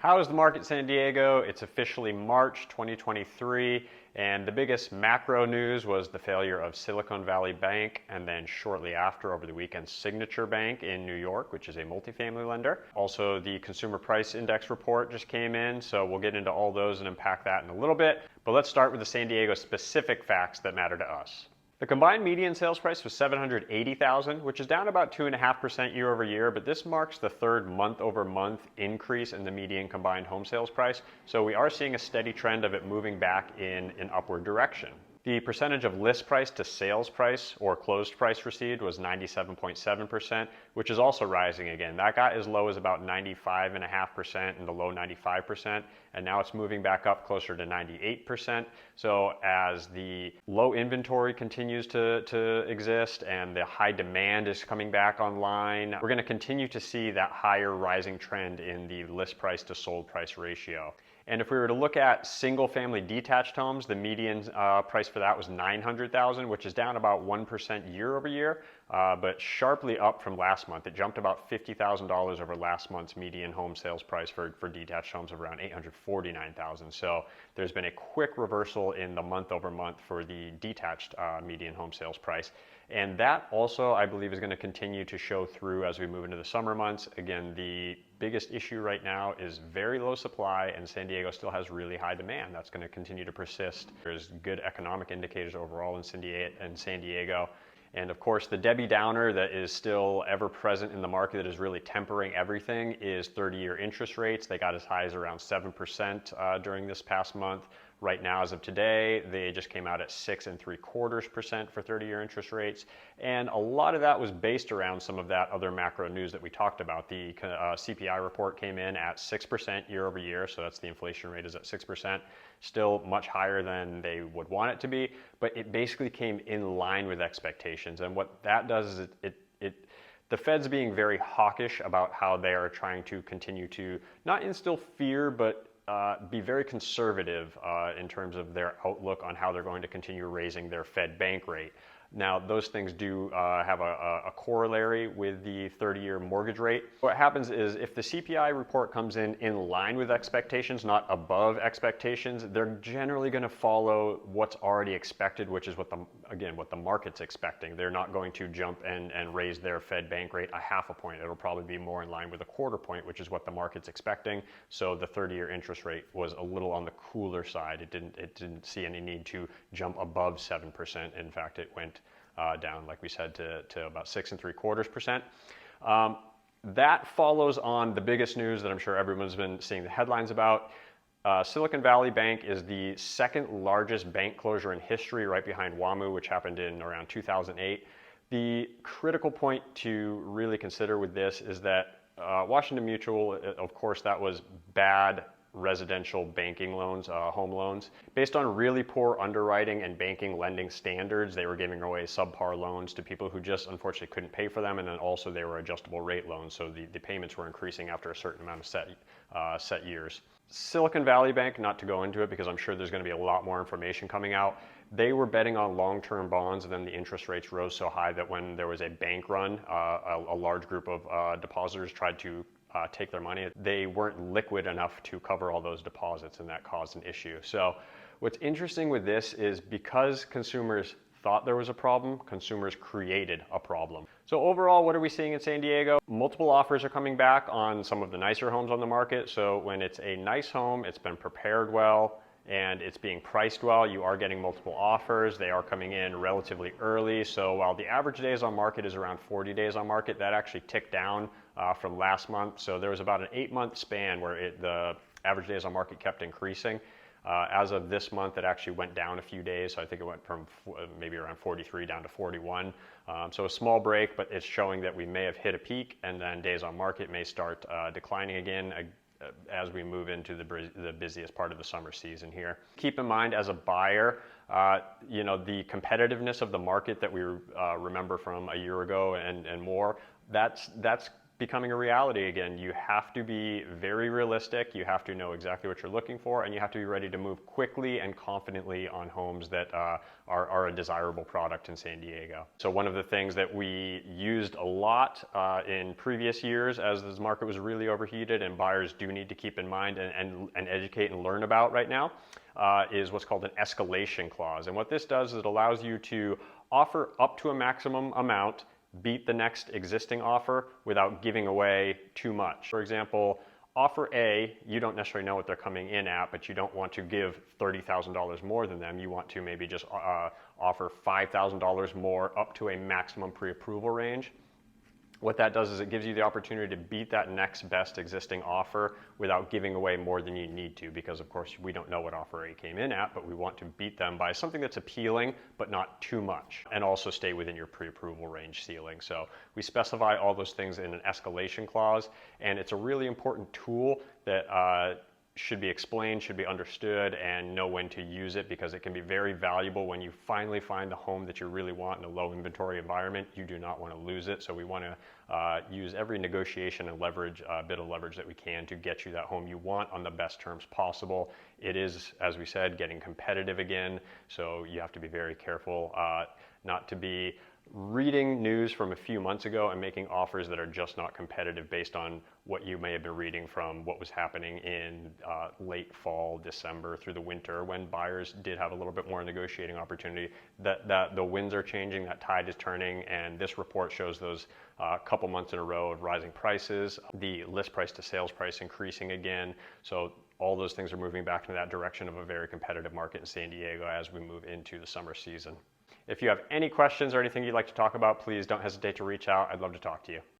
How is the market in San Diego? It's officially March 2023, and the biggest macro news was the failure of Silicon Valley Bank, and then shortly after, over the weekend, Signature Bank in New York, which is a multifamily lender. Also, the Consumer Price Index report just came in, so we'll get into all those and unpack that in a little bit. But let's start with the San Diego specific facts that matter to us. The combined median sales price was $780,000, which is down about 2.5% year over year, but this marks the third month-over-month increase in the median combined home sales price. So we are seeing a steady trend of it moving back in an upward direction. The percentage of list price to sales price or closed price received was 97.7%, which is also rising again. That got as low as about 95.5% in the low 95%, and now it's moving back up closer to 98%. So as the low inventory continues to exist and the high demand is coming back online, we're going to continue to see that higher rising trend in the list price to sold price ratio. And if we were to look at single family detached homes, the median price for that was $900,000, which is down about 1% year over year, but sharply up from last month. It jumped about $50,000 over last month's median home sales price for detached homes of around $849,000. So there's been a quick reversal in the month over month for the detached median home sales price. And that also, I believe, is going to continue to show through as we move into the summer months. Again, the biggest issue right now is very low supply, and San Diego still has really high demand. That's going to continue to persist. There's good economic indicators overall in San Diego. And of course, the Debbie Downer that is still ever present in the market that is really tempering everything is 30-year interest rates. They got as high as around 7% during this past month. Right now, as of today, they just came out at 6.75% for 30-year interest rates. And a lot of that was based around some of that other macro news that we talked about. The CPI report came in at 6% year over year, so that's the inflation rate is at 6%. Still much higher than they would want it to be, but it basically came in line with expectations. And what that does is the Fed's being very hawkish about how they are trying to continue to not instill fear, but be very conservative in terms of their outlook on how they're going to continue raising their Fed bank rate. Now, those things do have a corollary with the 30-year mortgage rate. What happens is if the CPI report comes in line with expectations, not above expectations, they're generally going to follow what's already expected, which is what the market's expecting. They're not going to jump and raise their Fed bank rate 0.5 point. It'll probably be more in line with 0.25 point, which is what the market's expecting. So the 30-year interest rate was a little on the cooler side. It didn't see any need to jump above 7%. In fact, it went down, like we said, to about 6.75%. That follows on the biggest news that I'm sure everyone's been seeing the headlines about. Silicon Valley Bank is the second largest bank closure in history, right behind WAMU, which happened in around 2008. The critical point to really consider with this is that Washington Mutual, of course, that was bad residential banking loans, home loans. Based on really poor underwriting and banking lending standards, they were giving away subpar loans to people who just unfortunately couldn't pay for them, and then also they were adjustable rate loans, so the payments were increasing after a certain amount of set years. Silicon Valley Bank, not to go into it because I'm sure there's going to be a lot more information coming out, they were betting on long-term bonds, and then the interest rates rose so high that when there was a bank run, a large group of depositors tried to take their money. They weren't liquid enough to cover all those deposits, and that caused an issue. So what's interesting with this is because consumers thought there was a problem, consumers created a problem. So overall, what are we seeing in San Diego? Multiple offers are coming back on some of the nicer homes on the market. So when it's a nice home, it's been prepared well, and it's being priced well, you are getting multiple offers. They are coming in relatively early. So while the average days on market is around 40 days on market, that actually ticked down from last month. So there was about an 8-month span where the average days on market kept increasing. As of this month, it actually went down a few days. So I think it went from maybe around 43 down to 41. So a small break, but it's showing that we may have hit a peak, and then days on market may start declining again as we move into the busiest part of the summer season here. Keep in mind, as a buyer, the competitiveness of the market that we remember from a year ago and more, that's becoming a reality again. You have to be very realistic, you have to know exactly what you're looking for, and you have to be ready to move quickly and confidently on homes that are a desirable product in San Diego. So one of the things that we used a lot in previous years as this market was really overheated and buyers do need to keep in mind and educate and learn about right now is what's called an escalation clause. And what this does is it allows you to offer up to a maximum amount, beat the next existing offer without giving away too much. For example, offer A, you don't necessarily know what they're coming in at, but you don't want to give $30,000 more than them. You want to maybe just offer $5,000 more up to a maximum pre-approval range. What that does is it gives you the opportunity to beat that next best existing offer without giving away more than you need to, because of course we don't know what offer A came in at, but we want to beat them by something that's appealing but not too much, and also stay within your pre-approval range ceiling. So we specify all those things in an escalation clause, and it's a really important tool that should be explained, should be understood, and know when to use it, because it can be very valuable when you finally find the home that you really want in a low inventory environment. You do not want to lose it, so we want to use every negotiation and leverage, bit of leverage that we can to get you that home you want on the best terms possible. It is, as we said, getting competitive again, so you have to be very careful not to be reading news from a few months ago and making offers that are just not competitive based on what you may have been reading from what was happening in late fall, December through the winter, when buyers did have a little bit more negotiating opportunity. That the winds are changing, that tide is turning, and this report shows those couple months in a row of rising prices, the list price to sales price increasing again. So all those things are moving back in that direction of a very competitive market in San Diego as we move into the summer season. If you have any questions or anything you'd like to talk about, please don't hesitate to reach out. I'd love to talk to you.